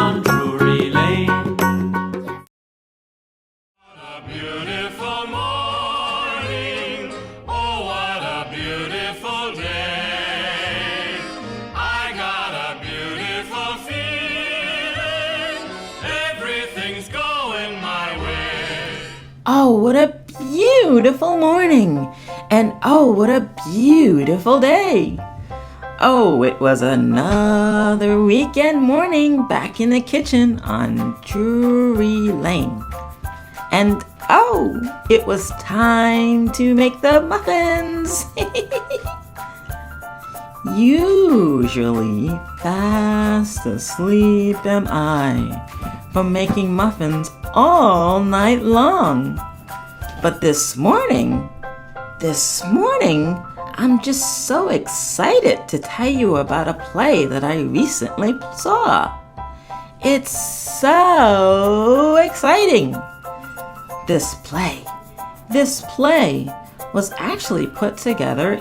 on Drury Lane. What a beautiful morning, oh what a beautiful day. I got a beautiful feeling, everything's going my way. Oh, what a beautiful morning! And oh, what a beautiful day! Oh, it was another weekend morning back in the kitchen on Drury Lane. And oh, it was time to make the muffins! Usually fast asleep am I from making muffins all night long. But this morning, I'm just so excited to tell you about a play that I recently saw. It's so exciting. This play was actually put together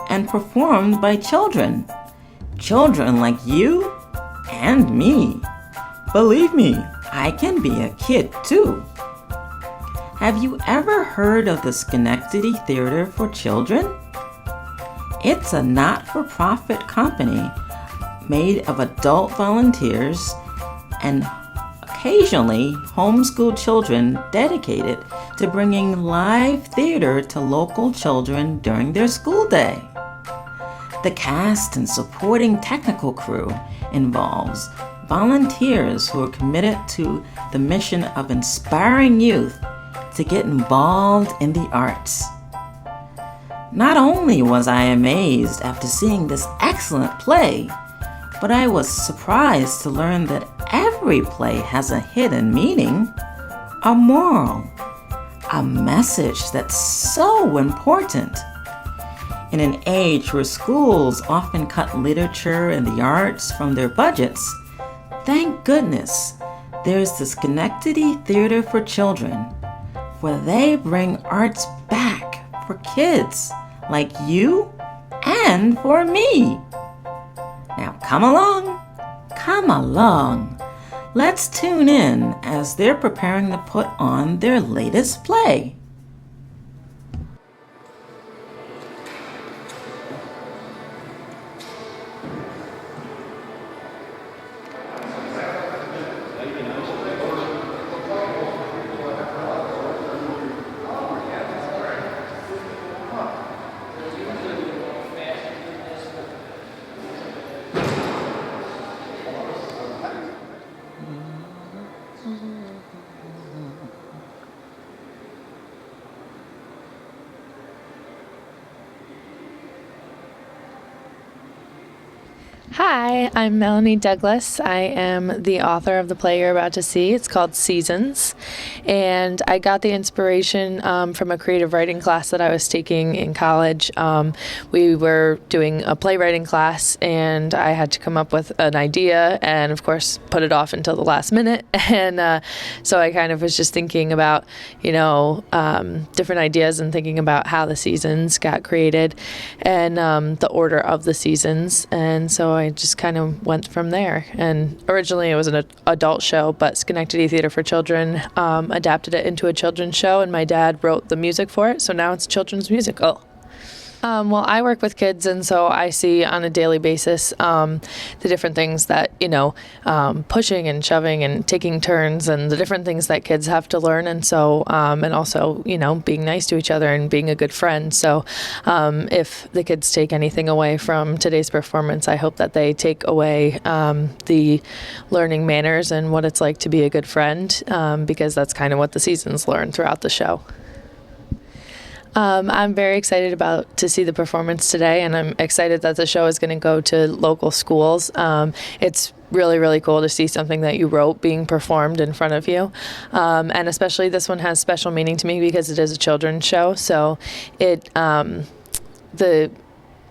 and performed by children like you and me. Believe me, I can be a kid too. Have you ever heard of the Schenectady Theater for Children? It's a not-for-profit company made of adult volunteers and occasionally homeschool children dedicated to bringing live theater to local children during their school day. The cast and supporting technical crew involves volunteers who are committed to the mission of inspiring youth to get involved in the arts. Not only was I amazed after seeing this excellent play, but I was surprised to learn that every play has a hidden meaning, a moral, a message that's so important. In an age where schools often cut literature and the arts from their budgets, thank goodness there's the Schenectady Theater for Children, where they bring arts back for kids like you and for me. Now come along. Let's tune in as they're preparing to put on their latest play. Hi, I'm Melanie Douglas. I am the author of the play you're about to see. It's called Seasons, and I got the inspiration from a creative writing class that I was taking in college. We were doing a playwriting class, and I had to come up with an idea and, of course, put it off until the last minute. And so I kind of was just thinking about, different ideas and thinking about how the seasons got created and the order of the seasons. And so I just kind of went from there. And originally it was an adult show, but Schenectady Theater for Children adapted it into a children's show, and my dad wrote the music for it, so now it's a children's musical. Well, I work with kids, and so I see on a daily basis the different things that, pushing and shoving and taking turns and the different things that kids have to learn. And so, and also, being nice to each other and being a good friend. So if the kids take anything away from today's performance, I hope that they take away the learning manners and what it's like to be a good friend, because that's kind of what the seasons learn throughout the show. I'm very excited to see the performance today, and I'm excited that the show is going to go to local schools. It's really, really cool to see something that you wrote being performed in front of you. And especially this one has special meaning to me because it is a children's show. So the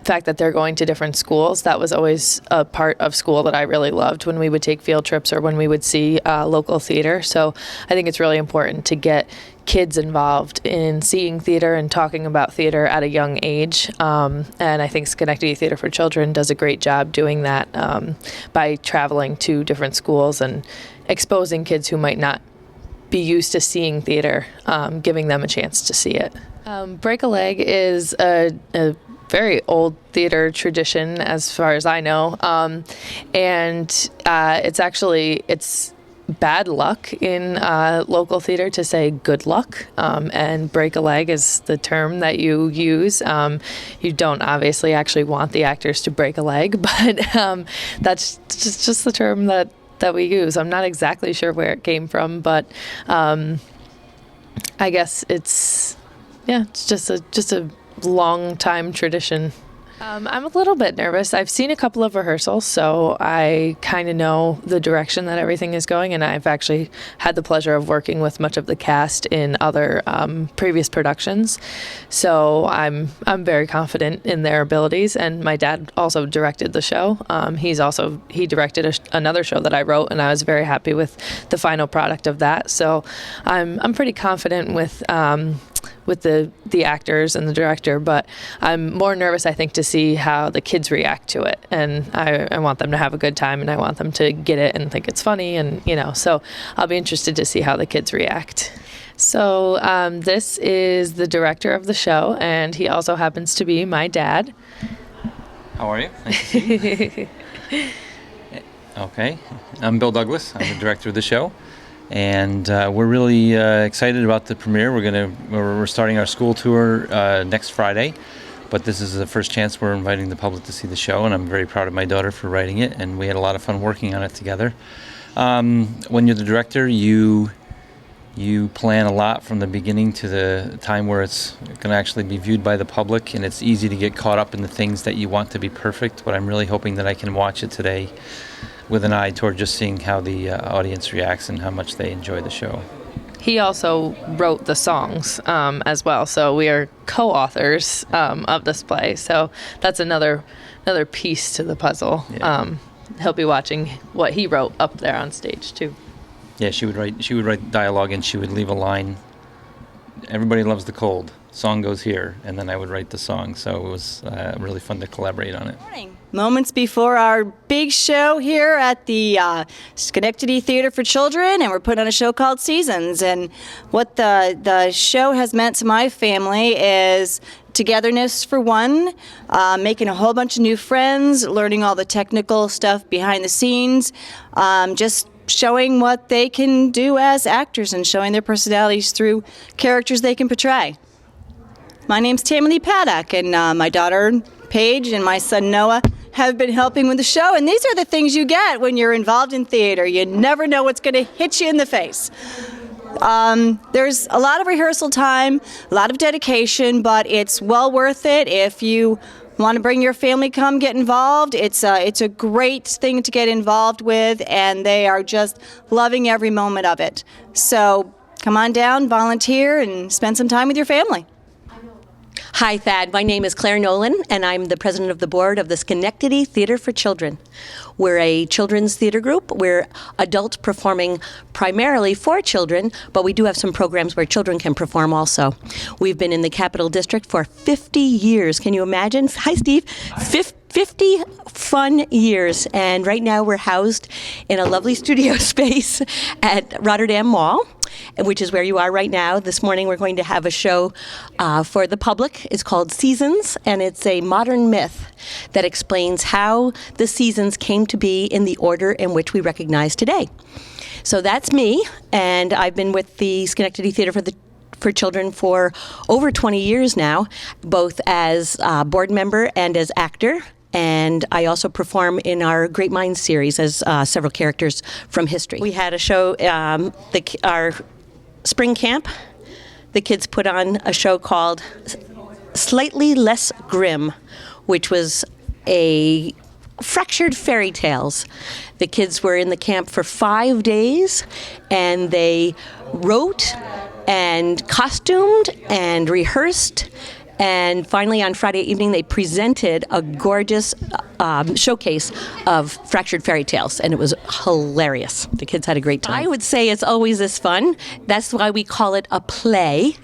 fact that they're going to different schools, that was always a part of school that I really loved when we would take field trips or when we would see local theater. So I think it's really important to get kids involved in seeing theater and talking about theater at a young age. And I think Schenectady Theater for Children does a great job doing that by traveling to different schools and exposing kids who might not be used to seeing theater, giving them a chance to see it. Break a Leg is a very old theater tradition as far as I know. And it's bad luck in local theater to say good luck, and break a leg is the term that you use. You don't obviously actually want the actors to break a leg, but that's just the term that we use. I'm not exactly sure where it came from, but I guess it's just a long time tradition. I'm a little bit nervous. I've seen a couple of rehearsals, so I kind of know the direction that everything is going, and I've actually had the pleasure of working with much of the cast in other previous productions. So I'm very confident in their abilities, and my dad also directed the show. He directed another show that I wrote, and I was very happy with the final product of that. So I'm pretty confident with the actors and the director, but I'm more nervous, I think, to see how the kids react to it. And I want them to have a good time, and I want them to get it and think it's funny, and so I'll be interested to see how the kids react. So this is the director of the show, and he also happens to be my dad. How are you? Nice to see you. Okay, I'm Bill Douglas. I'm the director of the show. And we're really excited about the premiere. We're starting our school tour next Friday, but this is the first chance we're inviting the public to see the show, and I'm very proud of my daughter for writing it, and we had a lot of fun working on it together. When you're the director, you plan a lot from the beginning to the time where it's going to actually be viewed by the public, and it's easy to get caught up in the things that you want to be perfect, but I'm really hoping that I can watch it today with an eye toward just seeing how the audience reacts and how much they enjoy the show. He also wrote the songs as well, so we are co-authors of this play. So that's another piece to the puzzle. Yeah. He'll be watching what he wrote up there on stage too. Yeah, she would write dialogue, and she would leave a line. Everybody loves the cold. Song goes here, and then I would write the song. So it was really fun to collaborate on it. Moments before our big show here at the Schenectady Theater for Children, and we're putting on a show called Seasons. And what the show has meant to my family is togetherness for one, making a whole bunch of new friends, learning all the technical stuff behind the scenes, just showing what they can do as actors and showing their personalities through characters they can portray. My name's Tammy Paddock, and my daughter Paige and my son Noah have been helping with the show, and these are the things you get when you're involved in theater. You never know what's going to hit you in the face. There's a lot of rehearsal time, a lot of dedication, but it's well worth it. If you want to bring your family, come get involved. It's a great thing to get involved with, and they are just loving every moment of it. So come on down, volunteer, and spend some time with your family. Hi, Thad. My name is Claire Nolan, and I'm the president of the board of the Schenectady Theater for Children. We're a children's theater group. We're adult performing primarily for children, but we do have some programs where children can perform also. We've been in the Capital District for 50 years. Can you imagine? Hi, Steve. 50 fun years, and right now we're housed in a lovely studio space at Rotterdam Mall, which is where you are right now. This morning we're going to have a show for the public. It's called Seasons, and it's a modern myth that explains how the seasons came to be in the order in which we recognize today. So that's me, and I've been with the Schenectady Theater for Children for over 20 years now, both as a board member and as actor. And I also perform in our Great Minds series as several characters from history. We had a show, our spring camp. The kids put on a show called Slightly Less Grim, which was a fractured fairy tales. The kids were in the camp for 5 days, and they wrote and costumed and rehearsed And finally, on Friday evening, they presented a gorgeous showcase of fractured fairy tales, and it was hilarious. The kids had a great time. I would say it's always this fun. That's why we call it a play.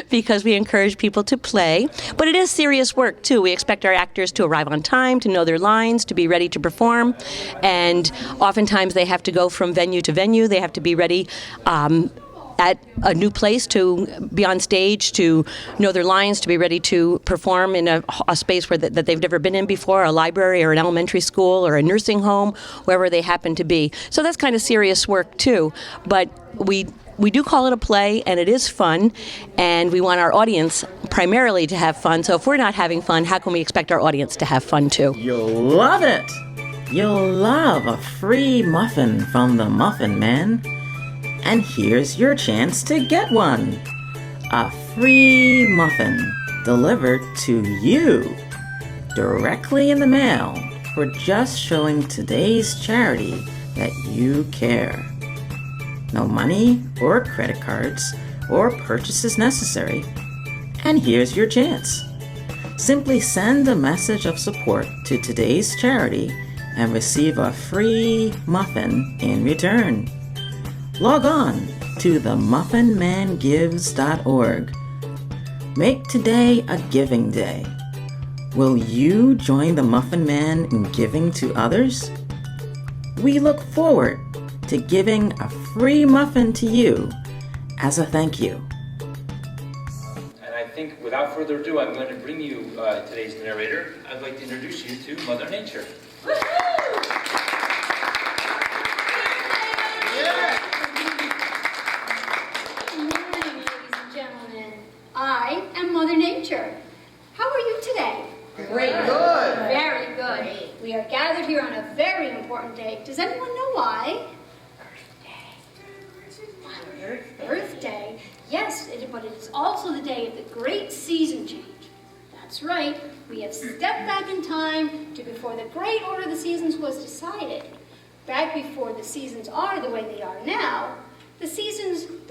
Because we encourage people to play. But it is serious work, too. We expect our actors to arrive on time, to know their lines, to be ready to perform. And oftentimes they have to go from venue to venue. They have to be ready at a new place to be on stage, to know their lines, to be ready to perform in a space where that they've never been in before, a library or an elementary school or a nursing home, wherever they happen to be. So that's kind of serious work, too. But we do call it a play, and it is fun, and we want our audience primarily to have fun. So if we're not having fun, how can we expect our audience to have fun too? You'll love it! You'll love a free muffin from the Muffin Man. And here's your chance to get one. A free muffin delivered to you directly in the mail for just showing today's charity that you care. No money or credit cards or purchases necessary. And here's your chance. Simply send a message of support to today's charity and receive a free muffin in return. Log on to themuffinmangives.org. Make today a giving day. Will you join the Muffin Man in giving to others? We look forward to giving a free muffin to you as a thank you. And I think without further ado, I'm going to bring you today's narrator. I'd like to introduce you to Mother Nature. I am Mother Nature. How are you today? Great. Good. Very good. Great. We are gathered here on a very important day. Does anyone know why? Earth Day. Yes, but it is also the day of the great season change. That's right. We have stepped back in time to before the great order of the seasons was decided. Back before the seasons are the way they are now, the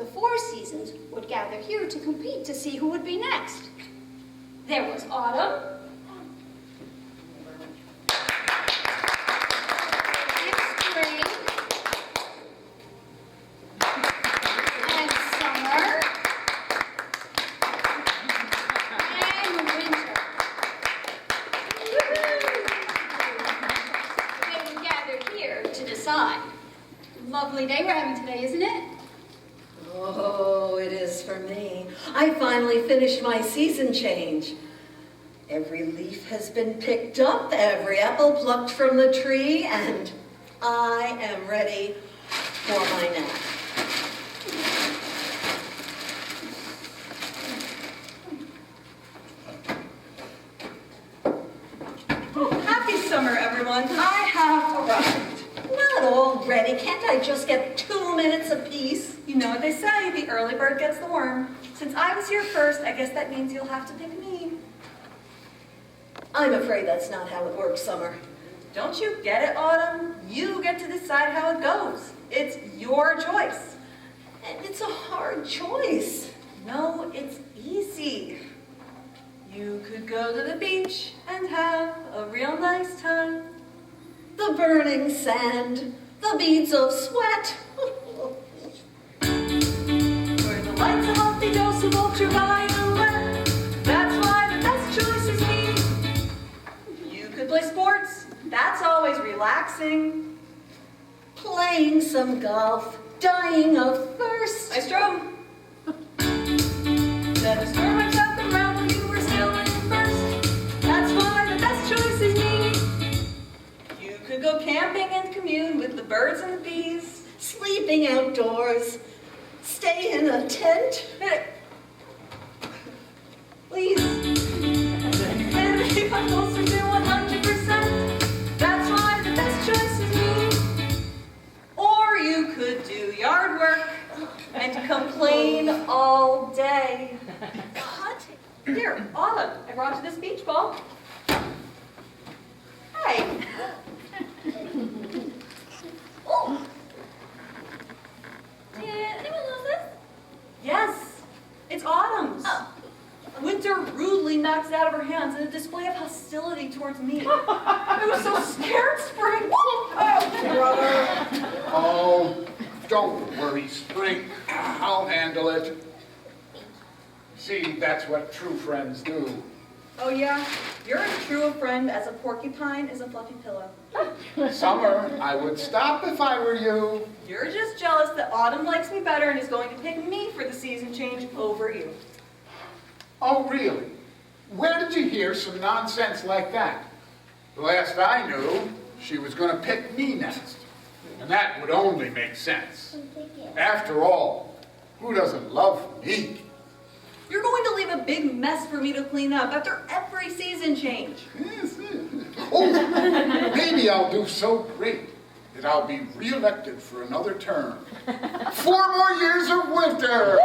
four seasons, would gather here to compete to see who would be next. There was autumn, and spring, and summer, and winter. They were gathered here to decide. Lovely day we're having today, isn't it? Oh, it is for me. I finally finished my season change. Every leaf has been picked up, every apple plucked from the tree, and I am ready for my nap. Happy summer, everyone. I have arrived. Not already. Can't I just get 2 minutes apiece? You know what they say, the early bird gets the worm. Since I was here first, I guess that means you'll have to pick me. I'm afraid that's not how it works, Summer. Don't you get it, Autumn? You get to decide how it goes. It's your choice. And it's a hard choice. No, it's easy. You could go to the beach and have a real nice time. The burning sand, the beads of sweat. Where the light's a healthy dose of ultraviolet. That's why the best choice is me. You could play sports. That's always relaxing. Playing some golf, dying of thirst. I strove. Then the storm went south around when you were still in first. That's why the best choice is me. You could go camping and commune with the birds and the bees. Sleeping outdoors, stay in a tent. Please. And if I'm closer to 100%, that's why the best choice is me. Or you could do yard work and complain all day. What? Here, Autumn, I brought you this beach ball. Hey. Oh. Did anyone lose this? Yes, it's Autumn's. Oh. Winter rules hostility towards me. I was so scared, Spring. Oh, Oh, don't worry, Spring. I'll handle it. See, that's what true friends do. oh yeah, you're as true a friend as a porcupine is a fluffy pillow. Summer, I would stop if I were you. You're just jealous that Autumn likes me better and is going to pick me for the season change over you. Oh, really? Where did you hear some nonsense like that? The last I knew, she was going to pick me next. And that would only make sense. After all, who doesn't love me? You're going to leave a big mess for me to clean up after every season change. Yes. Oh, maybe I'll do so great that I'll be reelected for another term. 4 more years of winter!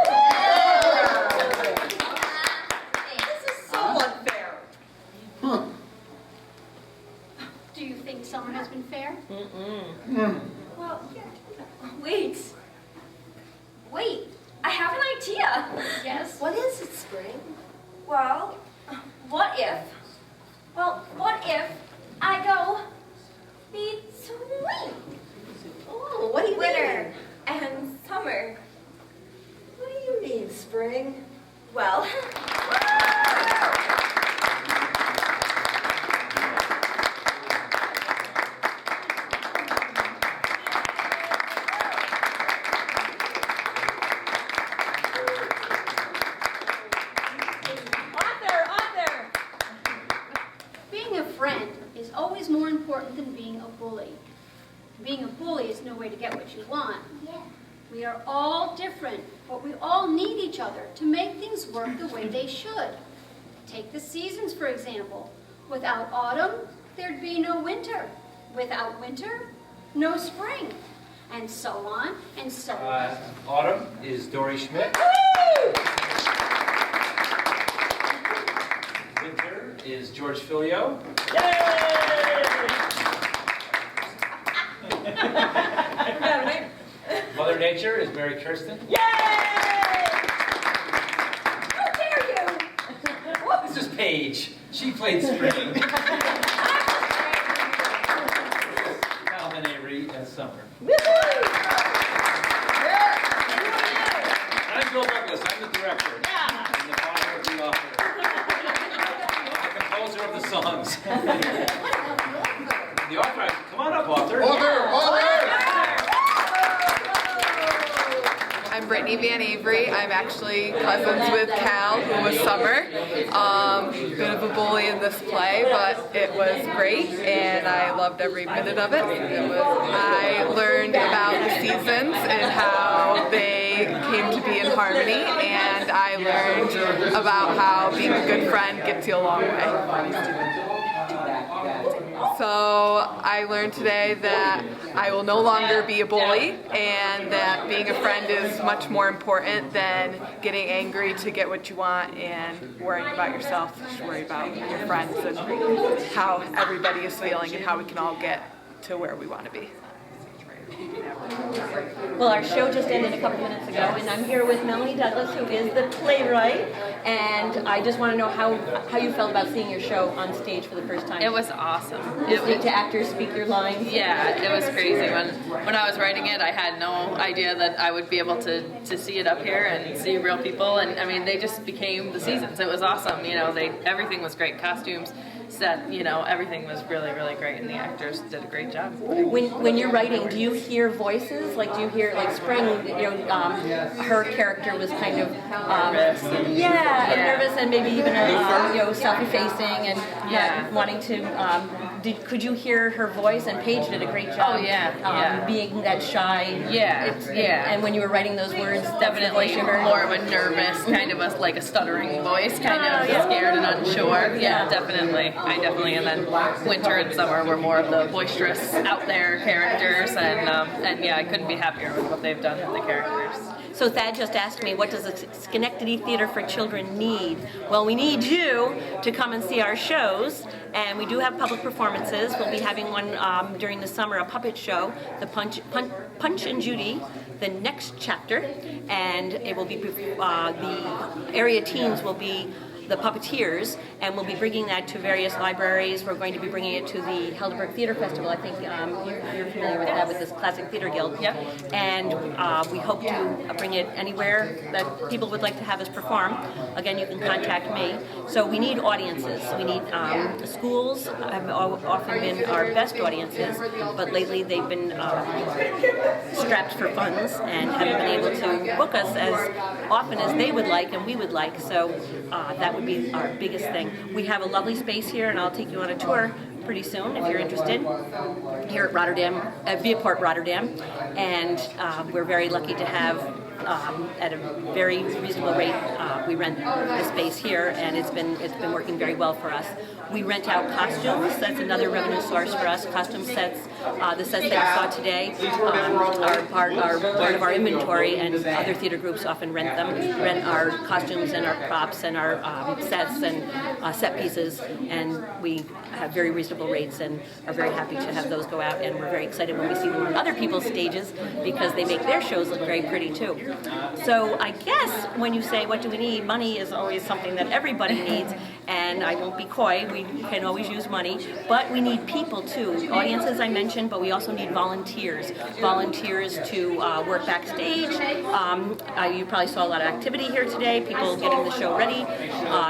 This is so unfair. Huh. Do you think summer has been fair? Well, Wait. Wait, I have an idea. Yes? What is it, Spring? Well, what if? Well, what if I go be sweet? Oh, what do you Winter mean? and summer. What do you mean, Spring? Well, being a friend is always more important than being a bully. Being a bully is no way to get what you want. We are all different, but we all need each other to make things work the way they should. Take the seasons, for example. Without autumn, there'd be no winter. Without winter, no spring. And so on, and so on. Autumn is Dory Schmidt. Winter is George Filio. Mother Nature is Mary Kirsten. how dare you? This is Paige. She played Spring. Calvin Avery as Summer. I'm Bill Douglas. I'm the director. And the father of the author. The composer of the songs. The author. Come on up, author. I'm Brittany Van Avery. I'm actually cousins with Cal, who was Summer. Bit of a bully in this play, but it was great, and I loved every minute of it. I learned about the seasons and how they came to be in harmony, and I learned about how being a good friend gets you a long way. So I learned today that I will no longer be a bully, and that being a friend is much more important than getting angry to get what you want and worrying about yourself. Just worry about your friends and how everybody is feeling and how we can all get to where we want to be. Well, our show just ended a couple minutes ago, and I'm here with Melanie Douglas, who is the playwright, and I just want to know how you felt about seeing your show on stage for the first time. It was awesome. Listening to actors speak your lines. Yeah, it was crazy. When I was writing it, I had no idea that I would be able to see it up here and see real people, and I mean, they just became the seasons. It was awesome. You know, everything was great. Costumes, set, everything was really, really great, and the actors did a great job. When you're writing, do you hear voices? Like, do you hear, like, Spring, her character was kind of Nervous. Nervous and maybe even self-effacing and not wanting to. Could you hear her voice? And Paige did a great job. Oh yeah, being that shy. And when you were writing those words, definitely more of a nervous, kind of like a stuttering voice, kind of scared and unsure. Yeah, definitely. I definitely. And then winter and summer were more of the boisterous, out there characters, and yeah, I couldn't be happier with what they've done with the characters. So Thad just asked me, what does the Schenectady Theater for Children need? Well, we need you to come and see our shows, and we do have public performances. We'll be having one during the summer, a puppet show, the Punch and Judy, the next chapter, and it will be the area teens will be the puppeteers, and we'll be bringing that to various libraries. We're going to be bringing it to the Helderberg Theater Festival. I think you're familiar with that, with this Classic Theater Guild. Yep. And we hope to bring it anywhere that people would like to have us perform. Again, you can contact me. So we need audiences. We need schools have often been our best audiences, but lately they've been strapped for funds and haven't been able to book us as often as they would like and we would like. So that would be our biggest thing. We have a lovely space here, and I'll take you on a tour pretty soon if you're interested, here at Rotterdam, at Viaport Rotterdam, and we're very lucky to have at a very reasonable rate. We rent the space here, and it's been working very well for us. We rent out costumes. That's another revenue source for us. Costume sets, the sets that you saw today, are part of our inventory, and other theater groups often rent our costumes and our props and our sets and set pieces, and we have very reasonable rates and are very happy to have those go out, and we're very excited when we see them on other people's stages because they make their shows look very pretty too. So I guess when you say what do we need, money is always something that everybody needs, and I won't be coy, we can always use money, but we need people too. Audiences I mentioned, but we also need volunteers. Volunteers to work backstage. You probably saw a lot of activity here today, people getting the show ready,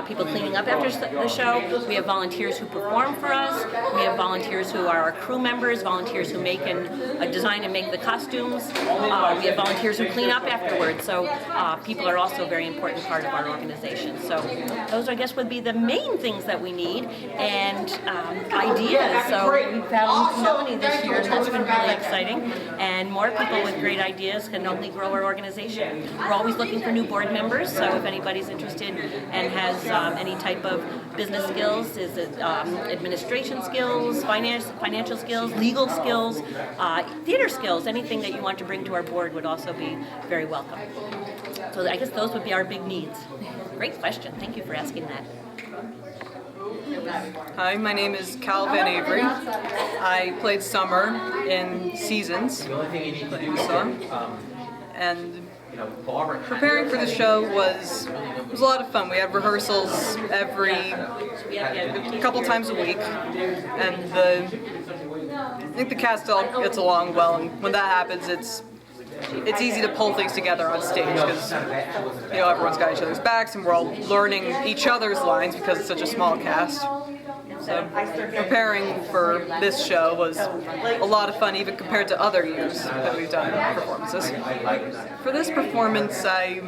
people cleaning up after the show. We have volunteers who perform for us. We have volunteers who are our crew members, volunteers who make and design and make the costumes. We have volunteers who clean up afterwards. So people are also a very important part of our organization. So those, I guess, would be the main things that we need, and ideas. So we found Melanie this year, and that's been really exciting. And more people with great ideas can only grow our organization. We're always looking for new board members, so if anybody's interested and has any type of business skills, is it administration skills, financial skills, legal skills, theater skills, anything that you want to bring to our board would also be very welcome. So I guess those would be our big needs. Great question. Thank you for asking that. Hi, my name is Cal Van Avery. I played Summer in Seasons, playing Song, and preparing for the show was a lot of fun. We had rehearsals a couple times a week, and I think the cast all gets along well, and when that happens, it's easy to pull things together on stage because everyone's got each other's backs and we're all learning each other's lines because it's such a small cast. So preparing for this show was a lot of fun, even compared to other years that we've done performances. For this performance, it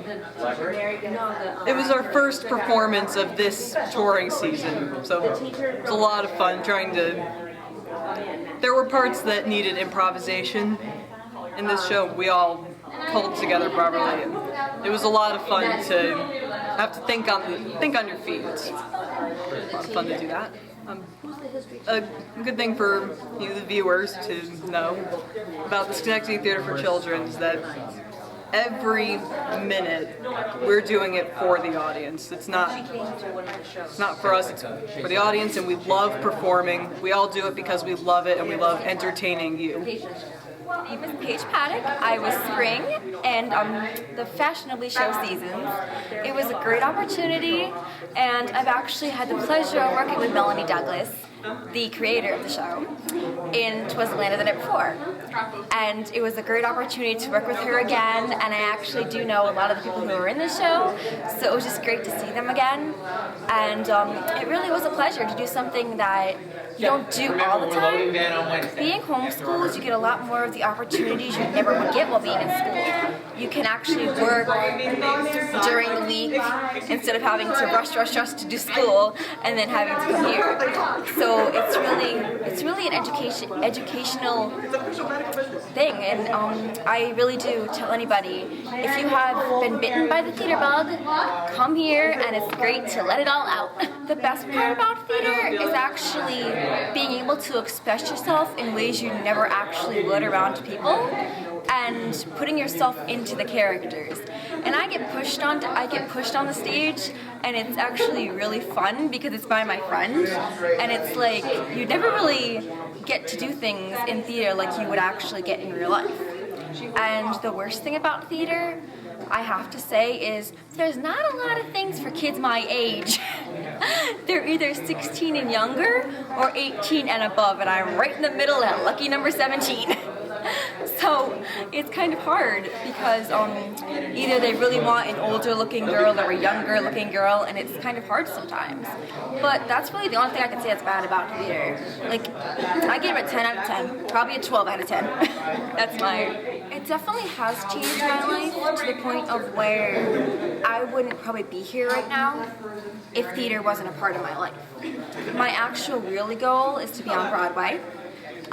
was our first performance of this touring season, so it was a lot of fun there were parts that needed improvisation. In this show, we all pulled together properly, and it was a lot of fun to have to think on your feet. It's a lot of fun to do that. A good thing for the viewers to know about the Schenectady Theater for Children is that every minute we're doing it for the audience. It's not for us, it's for the audience, and we love performing. We all do it because we love it and we love entertaining you. My name is Paige Paddock. I was Spring and the fashionably show Seasons. It was a great opportunity, and I've actually had the pleasure of working with Melanie Douglas, the creator of the show, in Twas the Land of the Night Before. And it was a great opportunity to work with her again, and I actually do know a lot of the people who were in the show, so it was just great to see them again. And it really was a pleasure to do something that you don't do all the time. Being homeschooled, you get a lot more of the opportunities you never would get while being in school. You can actually work during the week instead of having to rush to do school and then having to come here. So it's really an educational thing, and I really do tell anybody, if you have been bitten by the theater bug, come here, and it's great to let it all out. The best part about theater is actually being able to express yourself in ways you never actually would around people, and putting yourself into the characters. And I get pushed on the stage, and it's actually really fun because it's by my friend, and it's like you never really get to do things in theater like you would actually get in real life. And the worst thing about theater, I have to say, is there's not a lot of things for kids my age. They're either 16 and younger or 18 and above, and I'm right in the middle at lucky number 17. So it's kind of hard because either they really want an older looking girl or a younger looking girl, and it's kind of hard sometimes. But that's really the only thing I can say that's bad about theater. Like, I give it a 10 out of 10, probably a 12 out of 10. That's mine. It definitely has changed my life to the point of where I wouldn't probably be here right now if theater wasn't a part of my life. My actual really goal is to be on Broadway.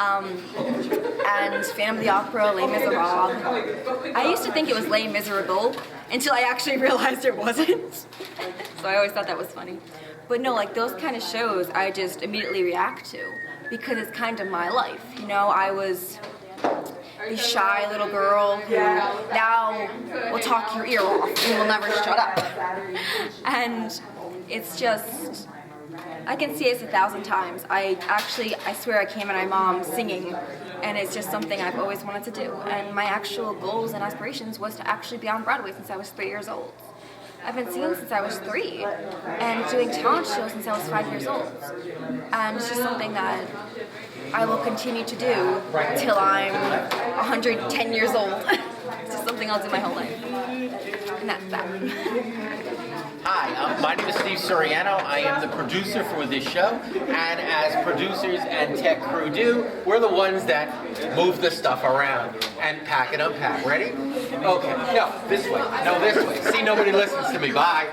And Phantom of the Opera, Les Miserables. I used to think it was Les Miserables until I actually realized it wasn't. So I always thought that was funny. But no, like those kind of shows I just immediately react to because it's kind of my life. You know, I was the shy little girl who now will talk your ear off and will never shut up. And it's just, I can see this 1,000 times. I swear I came at my mom singing, and it's just something I've always wanted to do. And my actual goals and aspirations was to actually be on Broadway since I was 3 years old. I've been singing since I was 3, and doing talent shows since I was 5 years old. And it's just something that I will continue to do till I'm 110 years old. It's just something I'll do my whole life. And that's that. Hi, my name is Steve Soriano. I am the producer for this show, and as producers and tech crew do, we're the ones that move the stuff around and pack and unpack. Ready? Okay, no, this way, no, this way. See, nobody listens to me. Bye.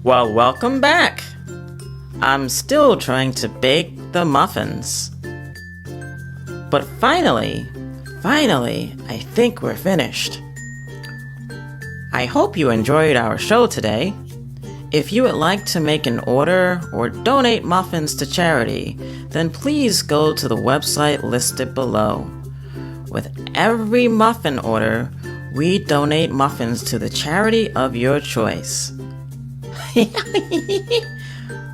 Well, welcome back. I'm still trying to bake the muffins. But finally, I think we're finished. I hope you enjoyed our show today. If you would like to make an order or donate muffins to charity, then please go to the website listed below. With every muffin order, we donate muffins to the charity of your choice.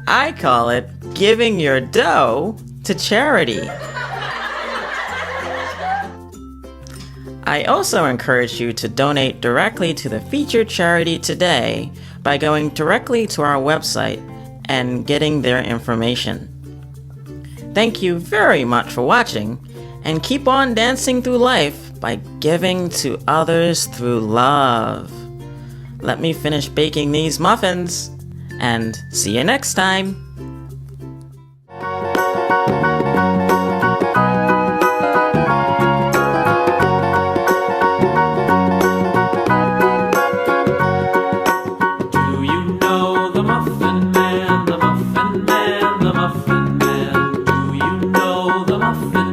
I call it giving your dough to charity. I also encourage you to donate directly to the featured charity today by going directly to our website and getting their information. Thank you very much for watching, and keep on dancing through life by giving to others through love. Let me finish baking these muffins, and see you next time. The Muffin Man, the Muffin Man. Do you know the Muffin